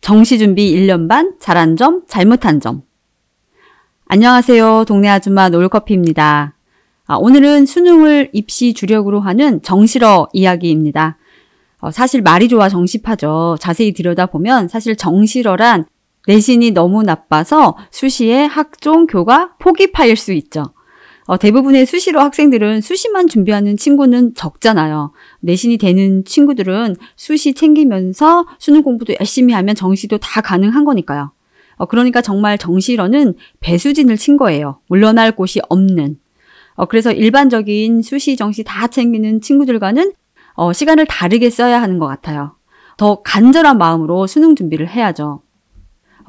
정시 준비 1년 반, 잘한 점, 잘못한 점. 안녕하세요. 동네 아줌마 노을커피입니다. 오늘은 수능을 입시 주력으로 하는 정시러 이야기입니다. 사실 말이 좋아 정시파죠. 자세히 들여다보면 사실 정시러란 내신이 너무 나빠서 수시의 학종, 교과, 포기파일 수 있죠. 대부분의 수시러 학생들은 수시만 준비하는 친구는 적잖아요. 내신이 되는 친구들은 수시 챙기면서 수능 공부도 열심히 하면 정시도 다 가능한 거니까요. 그러니까 정말 정시러는 배수진을 친 거예요. 물러날 곳이 없는. 그래서 일반적인 수시, 정시 다 챙기는 친구들과는 시간을 다르게 써야 하는 것 같아요. 더 간절한 마음으로 수능 준비를 해야죠.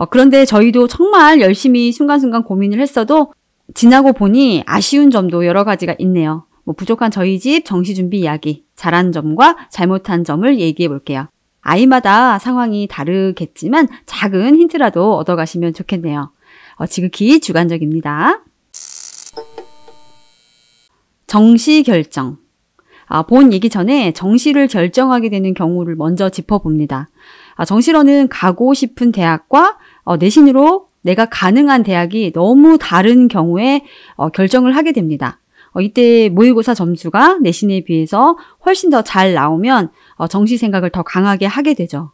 그런데 저희도 정말 열심히 순간순간 고민을 했어도 지나고 보니 아쉬운 점도 여러 가지가 있네요. 부족한 저희 집 정시준비 이야기, 잘한 점과 잘못한 점을 얘기해 볼게요. 아이마다 상황이 다르겠지만 작은 힌트라도 얻어가시면 좋겠네요. 지극히 주관적입니다. 정시 결정. 본 얘기 전에 정시를 결정하게 되는 경우를 먼저 짚어봅니다. 정시로는 가고 싶은 대학과 내신으로 내가 가능한 대학이 너무 다른 경우에 결정을 하게 됩니다. 이때 모의고사 점수가 내신에 비해서 훨씬 더 잘 나오면 정시 생각을 더 강하게 하게 되죠.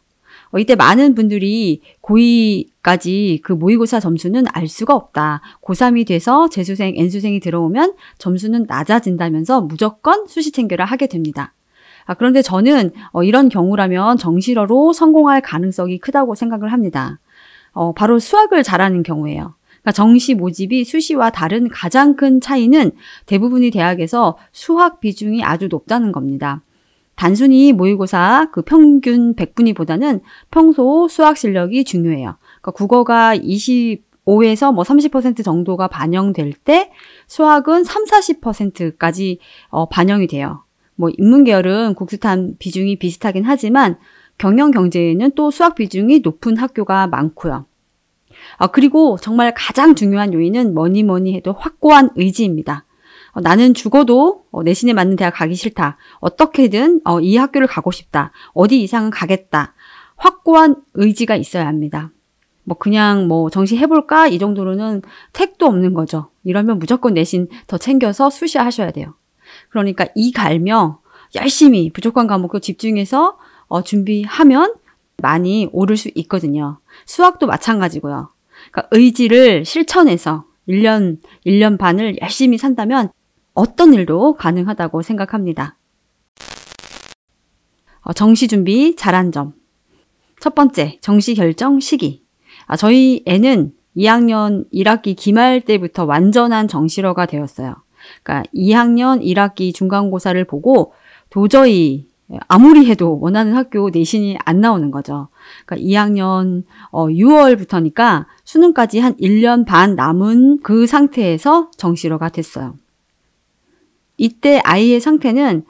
이때 많은 분들이 고2까지 그 모의고사 점수는 알 수가 없다. 고3이 돼서 재수생, N수생이 들어오면 점수는 낮아진다면서 무조건 수시 챙겨라 하게 됩니다. 그런데 저는 이런 경우라면 정시러로 성공할 가능성이 크다고 생각을 합니다. 바로 수학을 잘하는 경우예요. 그러니까 정시 모집이 수시와 다른 가장 큰 차이는 대부분의 대학에서 수학 비중이 아주 높다는 겁니다. 단순히 모의고사 그 평균 100분위보다는 평소 수학 실력이 중요해요. 그러니까 국어가 25에서 30% 정도가 반영될 때 수학은 30-40%까지 반영이 돼요. 인문계열은 국수탄 비중이 비슷하긴 하지만 경영 경제에는 또 수학 비중이 높은 학교가 많고요. 그리고 정말 가장 중요한 요인은 뭐니 해도 확고한 의지입니다. 나는 죽어도 내신에 맞는 대학 가기 싫다. 어떻게든 이 학교를 가고 싶다. 어디 이상은 가겠다. 확고한 의지가 있어야 합니다. 그냥 정시 해볼까? 이 정도로는 택도 없는 거죠. 이러면 무조건 내신 더 챙겨서 수시하셔야 돼요. 그러니까 이 갈며 열심히 부족한 과목도 집중해서 준비하면 많이 오를 수 있거든요. 수학도 마찬가지고요. 그러니까 의지를 실천해서 1년 반을 열심히 산다면 어떤 일도 가능하다고 생각합니다. 정시 준비 잘한 점. 첫 번째, 정시 결정 시기. 저희 애는 2학년 1학기 기말 때부터 완전한 정시러가 되었어요. 그러니까 2학년 1학기 중간고사를 보고 도저히 아무리 해도 원하는 학교 내신이 안 나오는 거죠. 그러니까 2학년 6월부터니까 수능까지 한 1년 반 남은 그 상태에서 정시러가 됐어요. 이때 아이의 상태는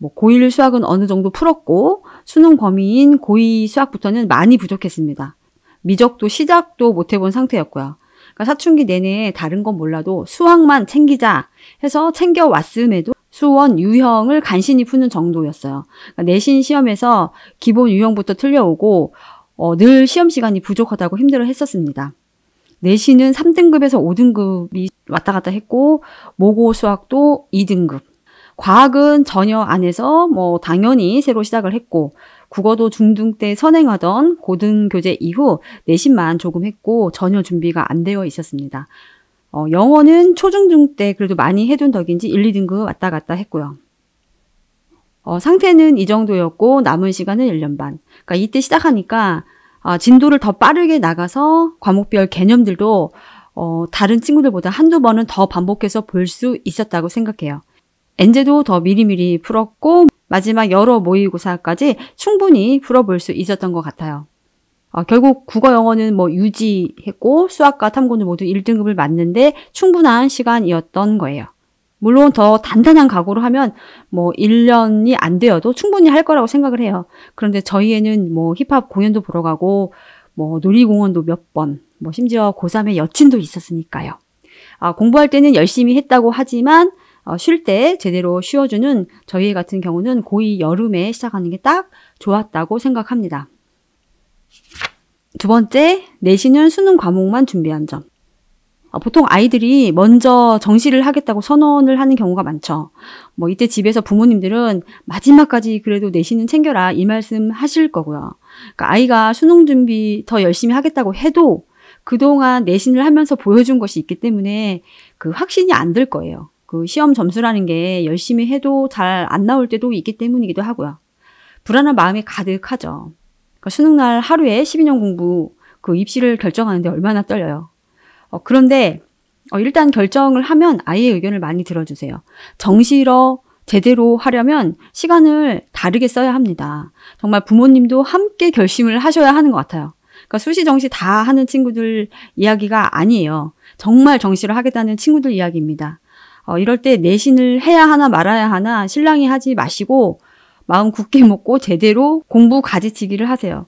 고1 수학은 어느 정도 풀었고 수능 범위인 고2 수학부터는 많이 부족했습니다. 미적도 시작도 못 해본 상태였고요. 그러니까 사춘기 내내 다른 건 몰라도 수학만 챙기자 해서 챙겨왔음에도 수원 유형을 간신히 푸는 정도였어요. 그러니까 내신 시험에서 기본 유형부터 틀려오고 늘 시험 시간이 부족하다고 힘들어 했었습니다. 내신은 3등급에서 5등급이 왔다 갔다 했고 모고 수학도 2등급. 과학은 전혀 안 해서 당연히 새로 시작을 했고 국어도 중등 때 선행하던 고등교재 이후 내신만 조금 했고 전혀 준비가 안 되어 있었습니다. 영어는 초중등 때 그래도 많이 해둔 덕인지 1, 2등급 왔다 갔다 했고요. 상태는 이 정도였고 남은 시간은 1년 반. 그러니까 이때 시작하니까 진도를 더 빠르게 나가서 과목별 개념들도 다른 친구들보다 한두 번은 더 반복해서 볼 수 있었다고 생각해요. 엔제도 더 미리미리 풀었고 마지막 여러 모의고사까지 충분히 풀어볼 수 있었던 것 같아요. 결국 국어 영어는 유지했고 수학과 탐구는 모두 1등급을 맞는데 충분한 시간이었던 거예요. 물론 더 단단한 각오로 하면 1년이 안 되어도 충분히 할 거라고 생각을 해요. 그런데 저희 애는 힙합 공연도 보러 가고 놀이공원도 몇 번, 심지어 고3에 여친도 있었으니까요. 공부할 때는 열심히 했다고 하지만 쉴 때 제대로 쉬어주는 저희 같은 경우는 고2 여름에 시작하는 게 딱 좋았다고 생각합니다. 두 번째, 내신은 수능 과목만 준비한 점. 보통 아이들이 먼저 정시를 하겠다고 선언을 하는 경우가 많죠. 이때 집에서 부모님들은 마지막까지 그래도 내신은 챙겨라 이 말씀 하실 거고요. 그러니까 아이가 수능 준비 더 열심히 하겠다고 해도 그동안 내신을 하면서 보여준 것이 있기 때문에 그 확신이 안 들 거예요. 그 시험 점수라는 게 열심히 해도 잘 안 나올 때도 있기 때문이기도 하고요. 불안한 마음이 가득하죠. 그러니까 수능날 하루에 12년 공부 그 입시를 결정하는데 얼마나 떨려요. 그런데 일단 결정을 하면 아이의 의견을 많이 들어주세요. 정시로 제대로 하려면 시간을 다르게 써야 합니다. 정말 부모님도 함께 결심을 하셔야 하는 것 같아요. 그러니까 수시, 정시 다 하는 친구들 이야기가 아니에요. 정말 정시를 하겠다는 친구들 이야기입니다. 이럴 때 내신을 해야 하나 말아야 하나 실랑이 하지 마시고 마음 굳게 먹고 제대로 공부 가지치기를 하세요.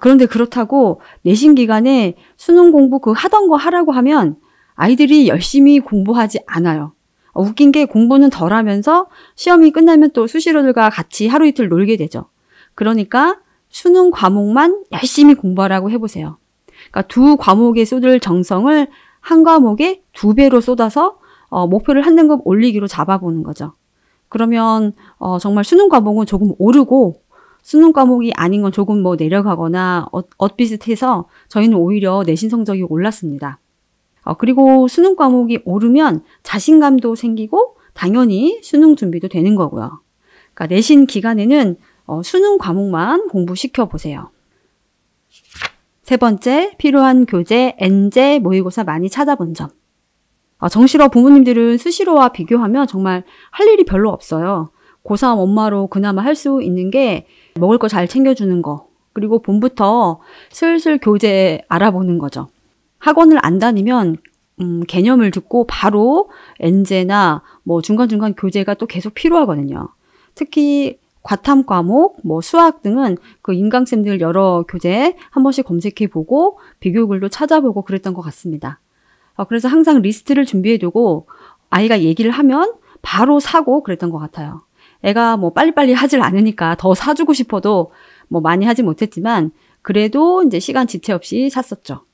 그런데 그렇다고 내신 기간에 수능 공부 하던 거 하라고 하면 아이들이 열심히 공부하지 않아요. 웃긴 게 공부는 덜 하면서 시험이 끝나면 또 수시로들과 같이 하루 이틀 놀게 되죠. 그러니까 수능 과목만 열심히 공부하라고 해보세요. 그러니까 두 과목에 쏟을 정성을 한 과목에 2배로 쏟아서 목표를 한 등급 올리기로 잡아보는 거죠. 그러면 정말 수능 과목은 조금 오르고 수능 과목이 아닌 건 조금 내려가거나 엇비슷해서 저희는 오히려 내신 성적이 올랐습니다. 그리고 수능 과목이 오르면 자신감도 생기고 당연히 수능 준비도 되는 거고요. 그러니까 내신 기간에는 수능 과목만 공부시켜 보세요. 세 번째, 필요한 교재, 엔제, 모의고사 많이 찾아본 점. 정시로 부모님들은 수시로와 비교하면 정말 할 일이 별로 없어요. 고3 엄마로 그나마 할 수 있는 게 먹을 거 잘 챙겨주는 거, 그리고 봄부터 슬슬 교재 알아보는 거죠. 학원을 안 다니면 개념을 듣고 바로 엔제나 중간중간 교재가 또 계속 필요하거든요. 특히 과탐 과목, 수학 등은 그 인강쌤들 여러 교재 한 번씩 검색해보고 비교글도 찾아보고 그랬던 것 같습니다. 그래서 항상 리스트를 준비해두고 아이가 얘기를 하면 바로 사고 그랬던 것 같아요. 애가 빨리빨리 하질 않으니까 더 사주고 싶어도 많이 하지 못했지만 그래도 이제 시간 지체 없이 샀었죠.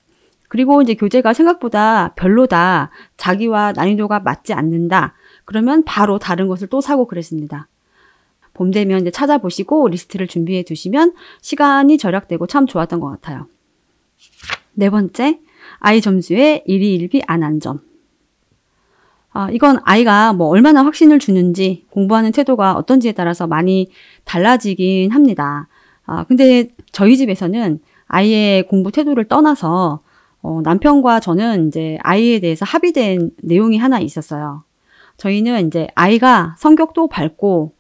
그리고 이제 교재가 생각보다 별로다, 자기와 난이도가 맞지 않는다, 그러면 바로 다른 것을 또 사고 그랬습니다. 봄 되면 이제 찾아보시고 리스트를 준비해 두시면 시간이 절약되고 참 좋았던 것 같아요. 네 번째, 아이 점수에 일희일비 안 한 점. 이건 아이가 얼마나 확신을 주는지 공부하는 태도가 어떤지에 따라서 많이 달라지긴 합니다. 근데 저희 집에서는 아이의 공부 태도를 떠나서 남편과 저는 이제 아이에 대해서 합의된 내용이 하나 있었어요. 저희는 이제 아이가 성격도 밝고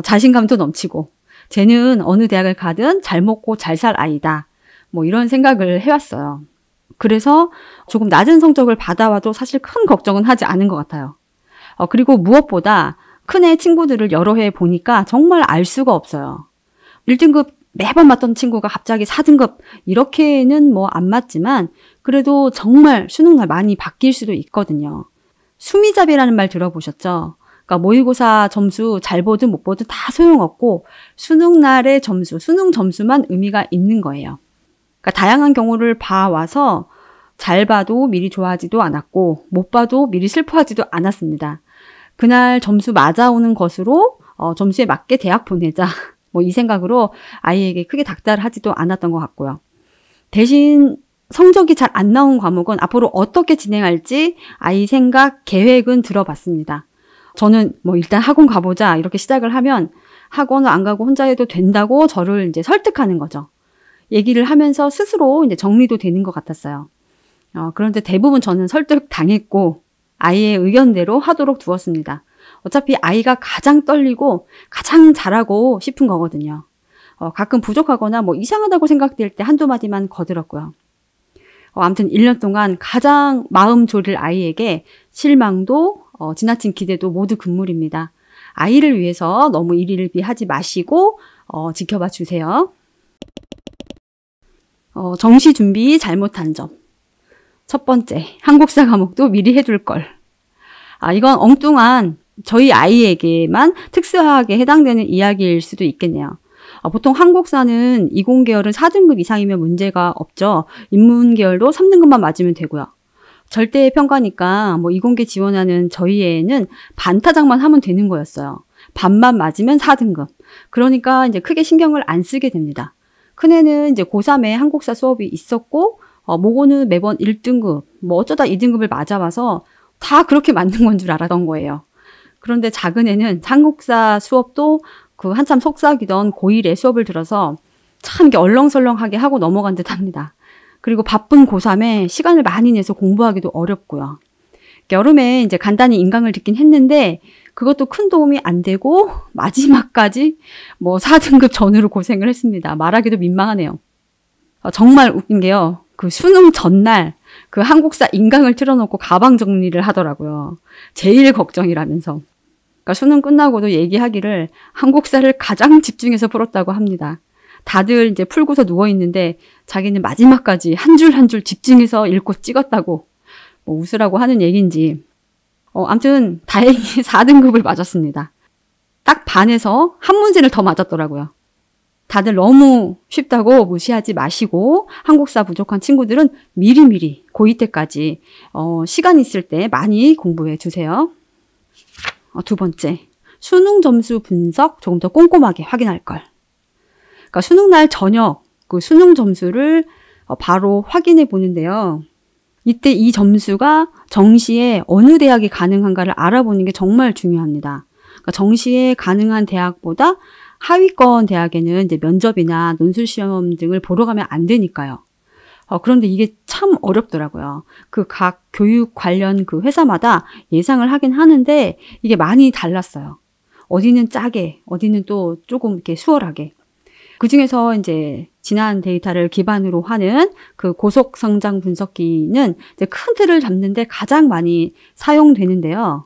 자신감도 넘치고 쟤는 어느 대학을 가든 잘 먹고 잘 살 아이다. 이런 생각을 해왔어요. 그래서 조금 낮은 성적을 받아와도 사실 큰 걱정은 하지 않은 것 같아요. 그리고 무엇보다 큰애 친구들을 여러 해 보니까 정말 알 수가 없어요. 1등급 매번 맞던 친구가 갑자기 4등급 이렇게는 안 맞지만 그래도 정말 수능날 많이 바뀔 수도 있거든요. 수미잡이라는 말 들어보셨죠? 그러니까 모의고사 점수 잘 보든 못 보든 다 소용없고 수능날의 점수, 수능 점수만 의미가 있는 거예요. 그러니까 다양한 경우를 봐와서 잘 봐도 미리 좋아하지도 않았고 못 봐도 미리 슬퍼하지도 않았습니다. 그날 점수 맞아오는 것으로 점수에 맞게 대학 보내자 이 생각으로 아이에게 크게 닥달하지도 않았던 것 같고요. 대신 성적이 잘 안 나온 과목은 앞으로 어떻게 진행할지 아이 생각, 계획은 들어봤습니다. 저는 일단 학원 가보자 이렇게 시작을 하면 학원을 안 가고 혼자 해도 된다고 저를 이제 설득하는 거죠. 얘기를 하면서 스스로 이제 정리도 되는 것 같았어요. 그런데 대부분 저는 설득 당했고 아이의 의견대로 하도록 두었습니다. 어차피 아이가 가장 떨리고 가장 잘하고 싶은 거거든요. 가끔 부족하거나 이상하다고 생각될 때 한두 마디만 거들었고요. 아무튼 1년 동안 가장 마음 졸일 아이에게 실망도 지나친 기대도 모두 금물입니다. 아이를 위해서 너무 일일비 하지 마시고 지켜봐 주세요. 정시 준비 잘못한 점. 첫 번째, 한국사 과목도 미리 해둘 걸. 이건 엉뚱한 저희 아이에게만 특수하게 해당되는 이야기일 수도 있겠네요. 보통 한국사는 이공계열은 4등급 이상이면 문제가 없죠. 인문계열도 3등급만 맞으면 되고요. 절대 평가니까 뭐 이공계 지원하는 저희 애는 반타작만 하면 되는 거였어요. 반만 맞으면 4등급. 그러니까 이제 크게 신경을 안 쓰게 됩니다. 큰애는 이제 고3에 한국사 수업이 있었고, 모고는 매번 1등급, 뭐 어쩌다 2등급을 맞아봐서 다 그렇게 맞는 건 줄 알았던 거예요. 그런데 작은 애는 한국사 수업도 그 한참 속삭이던 고1에 수업을 들어서 참 이게 얼렁설렁하게 하고 넘어간 듯 합니다. 그리고 바쁜 고3에 시간을 많이 내서 공부하기도 어렵고요. 여름에 이제 간단히 인강을 듣긴 했는데 그것도 큰 도움이 안 되고 마지막까지 뭐 4등급 전후로 고생을 했습니다. 말하기도 민망하네요. 정말 웃긴 게요. 그 수능 전날 그 한국사 인강을 틀어놓고 가방 정리를 하더라고요. 제일 걱정이라면서. 그러니까 수능 끝나고도 얘기하기를 한국사를 가장 집중해서 풀었다고 합니다. 다들 이제 풀고서 누워있는데 자기는 마지막까지 한 줄 한 줄 집중해서 읽고 찍었다고 뭐 웃으라고 하는 얘기인지. 아무튼 다행히 4등급을 맞았습니다. 딱 반에서 한 문제를 더 맞았더라고요. 다들 너무 쉽다고 무시하지 마시고 한국사 부족한 친구들은 미리미리 고2 때까지 시간 있을 때 많이 공부해 주세요. 두 번째, 수능 점수 분석 조금 더 꼼꼼하게 확인할 걸. 그러니까 수능날 저녁 그 수능 점수를 바로 확인해 보는데요. 이때 이 점수가 정시에 어느 대학이 가능한가를 알아보는 게 정말 중요합니다. 그러니까 정시에 가능한 대학보다 하위권 대학에는 이제 면접이나 논술시험 등을 보러 가면 안 되니까요. 그런데 이게 참 어렵더라고요. 그 각 교육 관련 그 회사마다 예상을 하긴 하는데 이게 많이 달랐어요. 어디는 짜게, 어디는 또 조금 이렇게 수월하게. 그 중에서 이제 지난 데이터를 기반으로 하는 그 고속 성장 분석기는 이제 큰 틀을 잡는데 가장 많이 사용되는데요.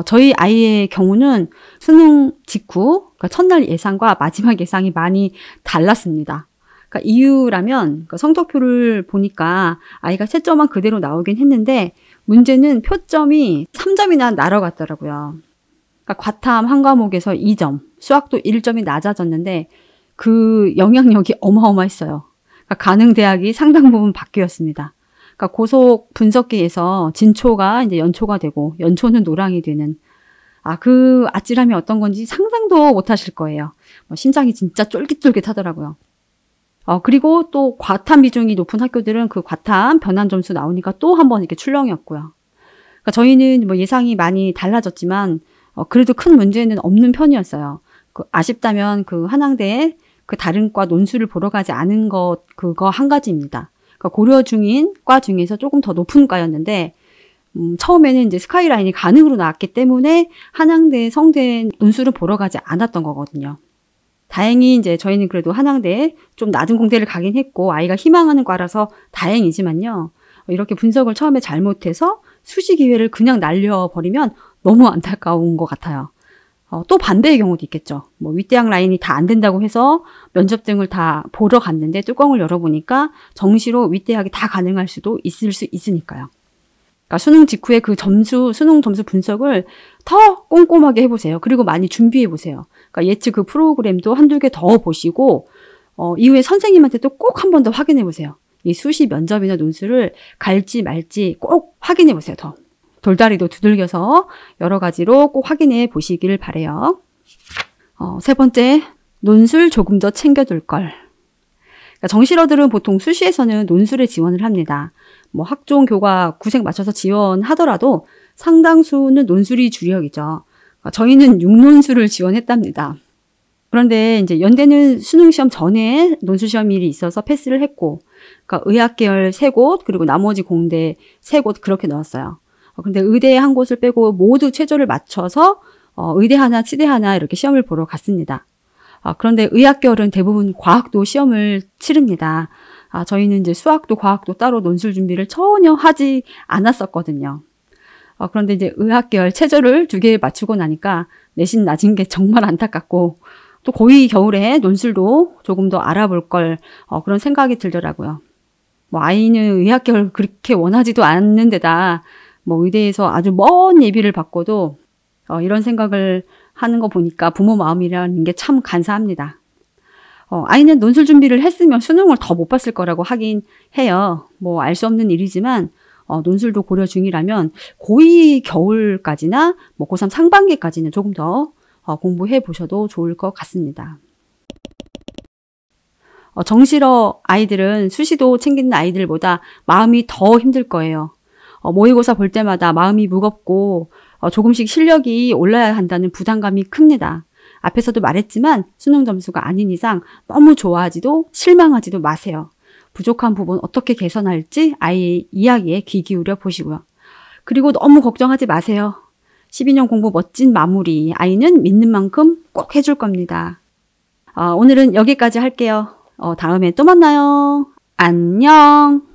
저희 아이의 경우는 수능 직후, 그러니까 첫날 예상과 마지막 예상이 많이 달랐습니다. 그러니까 이유라면 그러니까 성적표를 보니까 아이가 채점만 그대로 나오긴 했는데 문제는 표점이 3점이나 날아갔더라고요. 그러니까 과탐 한 과목에서 2점, 수학도 1점이 낮아졌는데 그 영향력이 어마어마했어요. 그러니까 가능 대학이 상당 부분 바뀌었습니다. 그러니까 고속 분석기에서 진초가 이제 연초가 되고 연초는 노랑이 되는 그 아찔함이 어떤 건지 상상도 못 하실 거예요. 심장이 진짜 쫄깃쫄깃하더라고요. 그리고 또 과탐 비중이 높은 학교들은 그 과탐 변환 점수 나오니까 또 한 번 이렇게 출렁이었고요. 그러니까 저희는 뭐 예상이 많이 달라졌지만 그래도 큰 문제는 없는 편이었어요. 아쉽다면 그 한양대에 그 다른 과 논술을 보러 가지 않은 것 그거 한 가지입니다. 그러니까 고려 중인 과 중에서 조금 더 높은 과였는데 처음에는 이제 스카이라인이 가능으로 나왔기 때문에 한양대, 성대 논술을 보러 가지 않았던 거거든요. 다행히 이제 저희는 그래도 한양대에 좀 낮은 공대를 가긴 했고 아이가 희망하는 과라서 다행이지만요. 이렇게 분석을 처음에 잘못해서 수시 기회를 그냥 날려버리면 너무 안타까운 것 같아요. 또 반대의 경우도 있겠죠. 뭐 윗대학 라인이 다 안 된다고 해서 면접 등을 다 보러 갔는데 뚜껑을 열어보니까 정시로 윗대학이 다 가능할 수도 있을 수 있으니까요. 그러니까 수능 직후에 그 수능 점수 분석을 더 꼼꼼하게 해보세요. 그리고 많이 준비해보세요. 그러니까 예측 그 프로그램도 한두 개 더 보시고 이후에 선생님한테 또 꼭 한 번 더 확인해보세요. 이 수시 면접이나 논술을 갈지 말지 꼭 확인해보세요. 더. 돌다리도 두들겨서 여러 가지로 꼭 확인해 보시길 바래요. 세 번째, 논술 조금 더 챙겨둘 걸. 그러니까 정시러들은 보통 수시에서는 논술에 지원을 합니다. 뭐 학종, 교과, 구색 맞춰서 지원하더라도 상당수는 논술이 주력이죠. 그러니까 저희는 6논술을 지원했답니다. 그런데 이제 연대는 수능 시험 전에 논술 시험일이 있어서 패스를 했고, 그러니까 의학계열 3곳 그리고 나머지 공대 3곳 그렇게 넣었어요. 근데 의대 한 곳을 빼고 모두 최저를 맞춰서 의대 하나, 치대 하나 이렇게 시험을 보러 갔습니다. 그런데 의학계열은 대부분 과학도 시험을 치릅니다. 저희는 이제 수학도 과학도 따로 논술 준비를 전혀 하지 않았었거든요. 그런데 이제 의학계열 최저를 2개 맞추고 나니까 내신 낮은 게 정말 안타깝고 또 고이 겨울에 논술도 조금 더 알아볼 걸 그런 생각이 들더라고요. 뭐 아이는 의학계열 그렇게 원하지도 않는 데다 뭐 의대에서 아주 먼 예비를 받고도 이런 생각을 하는 거 보니까 부모 마음이라는 게 참 간사합니다. 아이는 논술 준비를 했으면 수능을 더 못 봤을 거라고 하긴 해요. 뭐 알 수 없는 일이지만 논술도 고려 중이라면 고2 겨울까지나 뭐 고3 상반기까지는 조금 더 공부해 보셔도 좋을 것 같습니다. 정시러 아이들은 수시도 챙기는 아이들보다 마음이 더 힘들 거예요. 모의고사 볼 때마다 마음이 무겁고 조금씩 실력이 올라야 한다는 부담감이 큽니다. 앞에서도 말했지만 수능 점수가 아닌 이상 너무 좋아하지도 실망하지도 마세요. 부족한 부분 어떻게 개선할지 아이의 이야기에 귀 기울여 보시고요. 그리고 너무 걱정하지 마세요. 12년 공부 멋진 마무리 아이는 믿는 만큼 꼭 해줄 겁니다. 오늘은 여기까지 할게요. 다음에 또 만나요. 안녕.